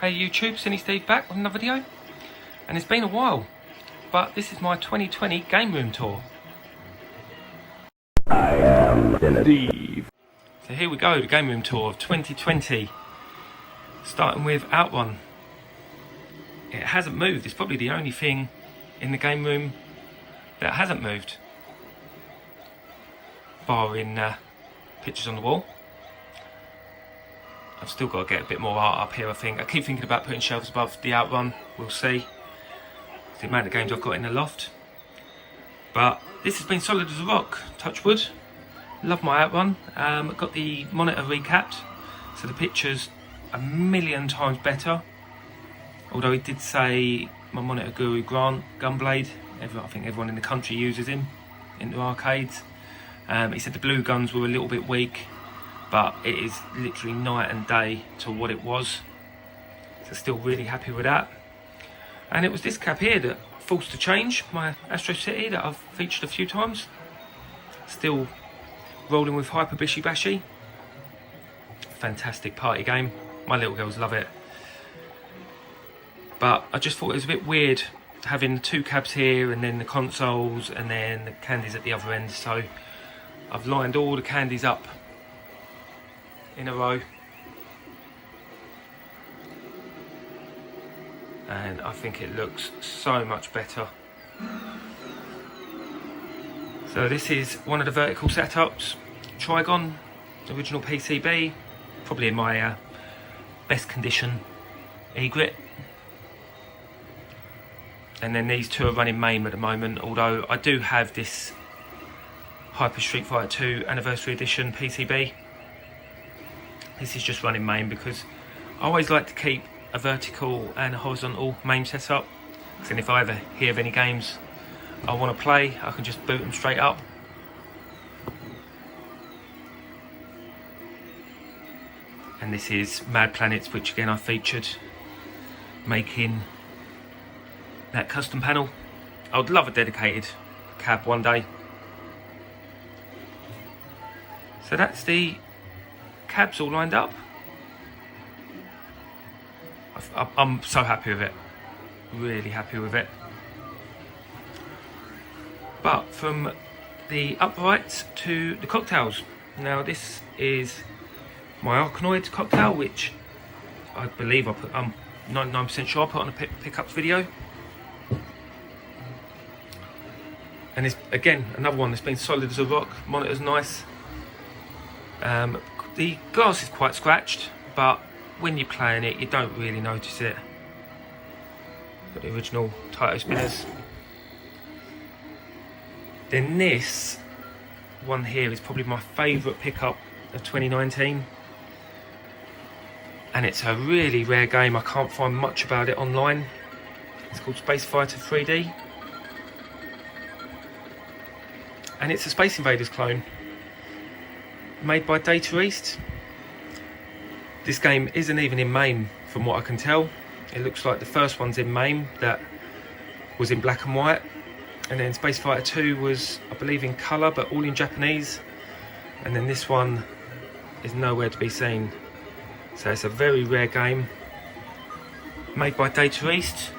Hey YouTube, Cinny Steve back with another video. And it's been a while, but this is my 2020 game room tour. I am Steve. So here we go, the game room tour of 2020. Starting with Outrun. It hasn't moved. It's probably the only thing in the game room that hasn't moved, barring pictures on the wall. I've still got to get a bit more art up here, I think. I keep thinking about putting shelves above the Outrun. We'll see. The amount of games I've got in the loft. But this has been solid as a rock. Touch wood. Love my Outrun. Got the monitor recapped, so the picture's a million times better. Although he did say, my monitor guru Grant Gunblade, I think everyone in the country uses him in the arcades. He said the blue guns were a little bit weak, but it is literally night and day to what it was. So still really happy with that. And it was this cab here that forced to change, my Astro City that I've featured a few times. Still rolling with Hyper Bishy Bashy. Fantastic party game. My little girls love it. But I just thought it was a bit weird having the two cabs here and then the consoles and then the candies at the other end. So I've lined all the candies up in a row, and I think it looks so much better. So this is one of the vertical setups, Trigon, original PCB, probably in my best condition E-grit. And then these two are running MAME at the moment, although I do have this Hyper Street Fighter 2 Anniversary Edition PCB. This is just running MAME because I always like to keep a vertical and a horizontal MAME setup. Because then if I ever hear of any games I want to play, I can just boot them straight up. And this is Mad Planets, which again I featured making that custom panel. I would love a dedicated cab one day. So that's the cabs all lined up. I'm so happy with it, really happy with it. But from the uprights to the cocktails. Now this is my Arkanoid cocktail, which I believe I'm 99% sure I put on a pickups video. And it's again another one that's been solid as a rock. Monitor's nice. The glass is quite scratched, but when you're playing it, you don't really notice it. Got the original Taito spinners. Then this one here is probably my favourite pickup of 2019. And it's a really rare game. I can't find much about it online. It's called Space Fighter 3D. And it's a Space Invaders clone, made by Data East. This game isn't even in MAME from what I can tell. It looks like the first one's in MAME that was in black and white, and then Space Fighter 2 was, I believe, in colour but all in Japanese, and then this one is nowhere to be seen. So it's a very rare game made by Data East.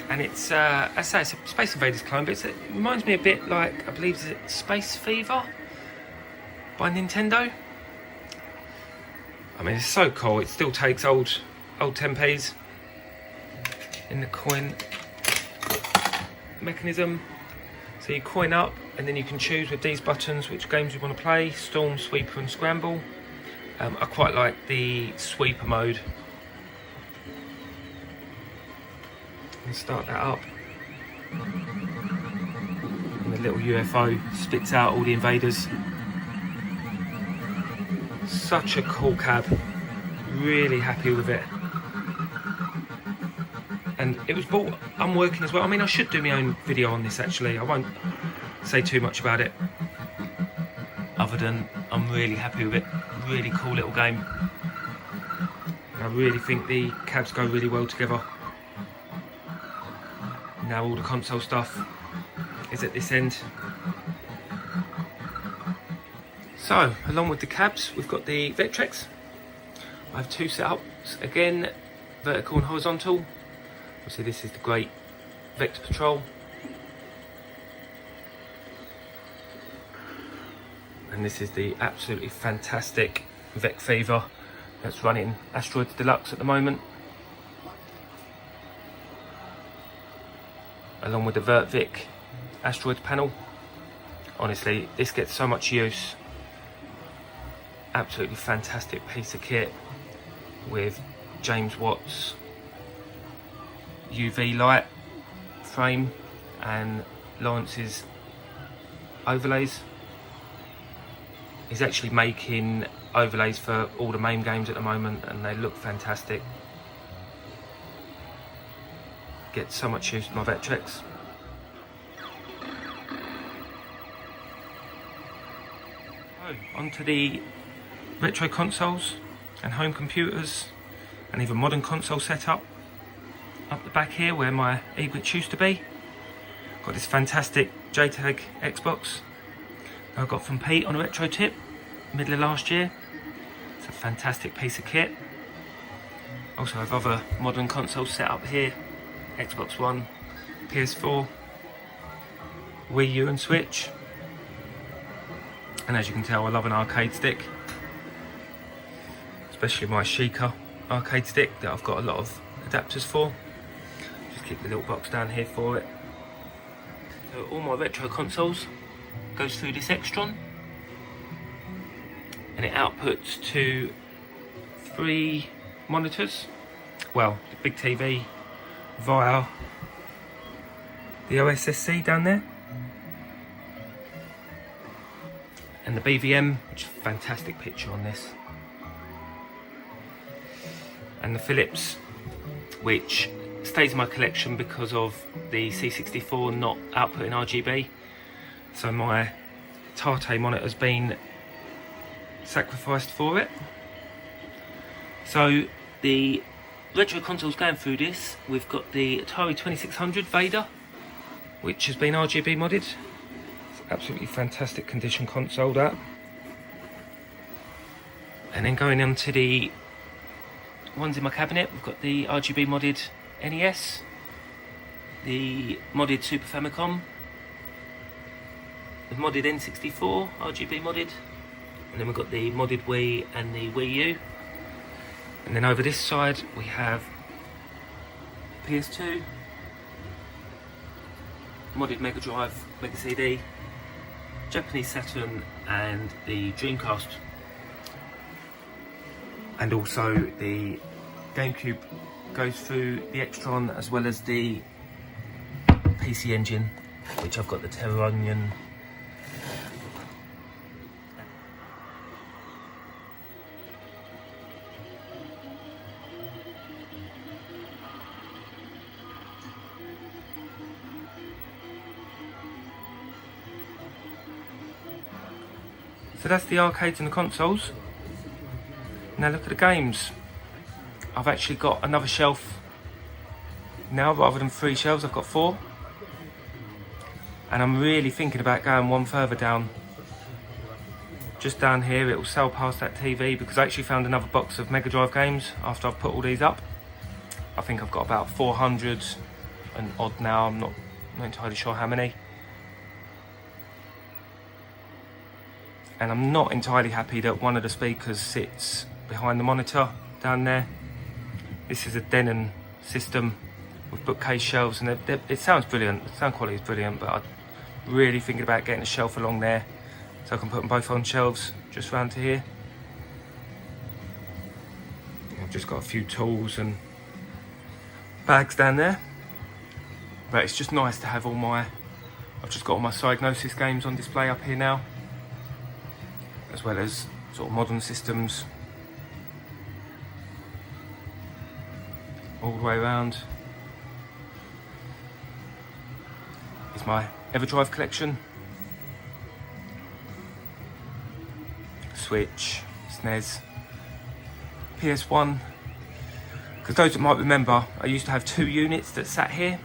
And it's, as I say, it's a Space Invaders clone, but it reminds me a bit like, I believe it's Space Fever by Nintendo. I mean, it's so cool. It still takes old 10p's in the coin mechanism. So you coin up, and then you can choose with these buttons which games you want to play: Storm, Sweeper, and Scramble. I quite like the Sweeper mode. Start that up, and the little UFO spits out all the invaders. Such a cool cab, really happy with it. And it was bought unworking as well. I mean, I should do my own video on this actually. I won't say too much about it, other than I'm really happy with it. Really cool little game. And I really think the cabs go really well together. Now all the console stuff is at this end. So, along with the cabs, we've got the Vectrex. I have two setups, again, vertical and horizontal. Obviously this is the great Vector Patrol. And this is the absolutely fantastic Vec Fever that's running Asteroids Deluxe at the moment. Along with the VertVic Asteroids panel. Honestly, this gets so much use. Absolutely fantastic piece of kit with James Watt's UV light frame and Lawrence's overlays. He's actually making overlays for all the main games at the moment and they look fantastic. Get so much use with my Vectrex. So, onto the retro consoles and home computers and even modern console setup. Up the back here where my eBooks used to be. Got this fantastic JTAG Xbox that I got from Pete on a retro tip middle of last year. It's a fantastic piece of kit. Also have other modern consoles set up here. Xbox One, PS4, Wii U and Switch. And as you can tell, I love an arcade stick. Especially my Sheikah arcade stick that I've got a lot of adapters for. Just keep the little box down here for it. So all my retro consoles goes through this Extron. And it outputs to 3 monitors. Well, the big TV via the OSSC down there. And the BVM, which is a fantastic picture on this. And the Philips, which stays in my collection because of the C64 not outputting RGB. So my Tate monitor's been sacrificed for it. So the retro consoles going through this, we've got the Atari 2600 Vader, which has been RGB modded. It's absolutely fantastic condition console, that. And then going on to the ones in my cabinet, we've got the RGB modded NES, the modded Super Famicom, the modded N64, RGB modded, and then we've got the modded Wii and the Wii U. And then over this side we have PS2, modded Mega Drive, Mega CD, Japanese Saturn and the Dreamcast. And also the GameCube goes through the Extron as well as the PC Engine, which I've got the Terra Onion. So that's the arcades and the consoles. Now look at the games. I've actually got another shelf now, rather than 3 shelves, I've got 4. And I'm really thinking about going one further down. Just down here, it will sail past that TV because I actually found another box of Mega Drive games after I've put all these up. I think I've got about 400 and odd now, I'm not entirely sure how many. And I'm not entirely happy that one of the speakers sits behind the monitor down there. This is a Denon system with bookcase shelves, and it sounds brilliant. The sound quality is brilliant, but I'm really thinking about getting a shelf along there so I can put them both on shelves just round to here. I've just got a few tools and bags down there, but it's just nice to have all my, I've just got all my Psygnosis games on display up here now, as well as sort of modern systems all the way around. Is my Everdrive collection, Switch, SNES, PS1. Because those that might remember, I used to have 2 units that sat here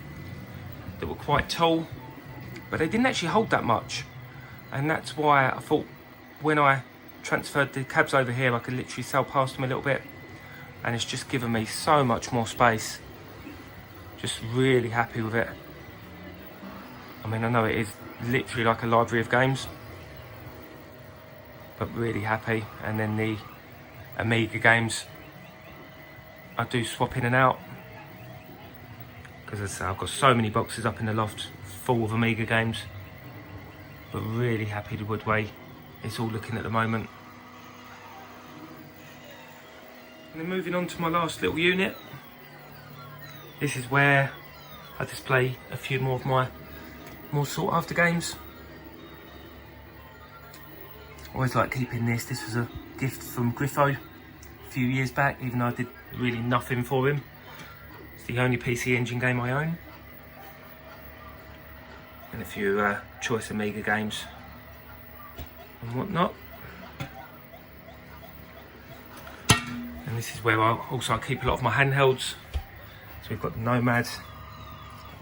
that were quite tall, but they didn't actually hold that much, and that's why I thought when I transferred the cabs over here, I could literally sail past them a little bit, and it's just given me so much more space. Just really happy with it. I mean, I know it is literally like a library of games, but really happy. And then the Amiga games, I do swap in and out, because as I say, I've got so many boxes up in the loft full of Amiga games, but really happy the way it's all looking at the moment. And then moving on to my last little unit, this is where I display a few more of my more sought after games. Always like keeping this. This was a gift from Griffo a few years back, even though I did really nothing for him. It's the only PC Engine game I own. And a few choice Amiga games and whatnot. And this is where I keep a lot of my handhelds. So we've got the Nomad,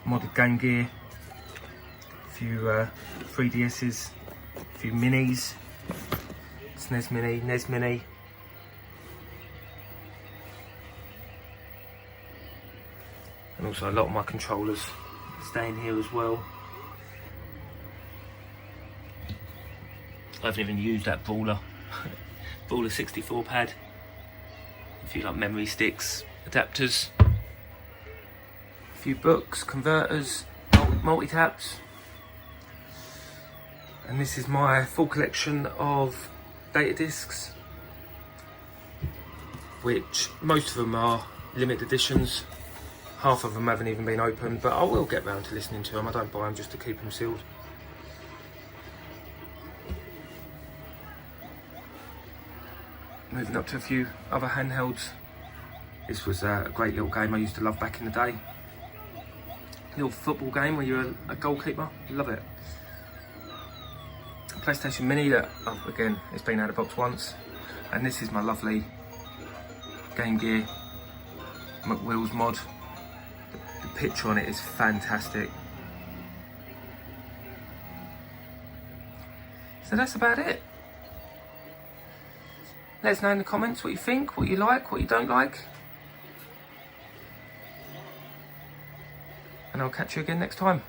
modded Game Gear, a few 3DS's, a few minis, SNES Mini, NES Mini. And also a lot of my controllers stay in here as well. I haven't even used that Brawler 64 pad. A few like memory sticks, adapters, a few books, converters, multi-taps. And this is my full collection of data discs, which most of them are limited editions. Half of them haven't even been opened, but I will get round to listening to them. I don't buy them just to keep them sealed. Moving up to a few other handhelds. This was a great little game I used to love back in the day. Little football game where you're a goalkeeper. Love it. A PlayStation Mini that, again, it's been out of box once. And this is my lovely Game Gear McWheels mod. The picture on it is fantastic. So that's about it. Let us know in the comments what you think, what you like, what you don't like. And I'll catch you again next time.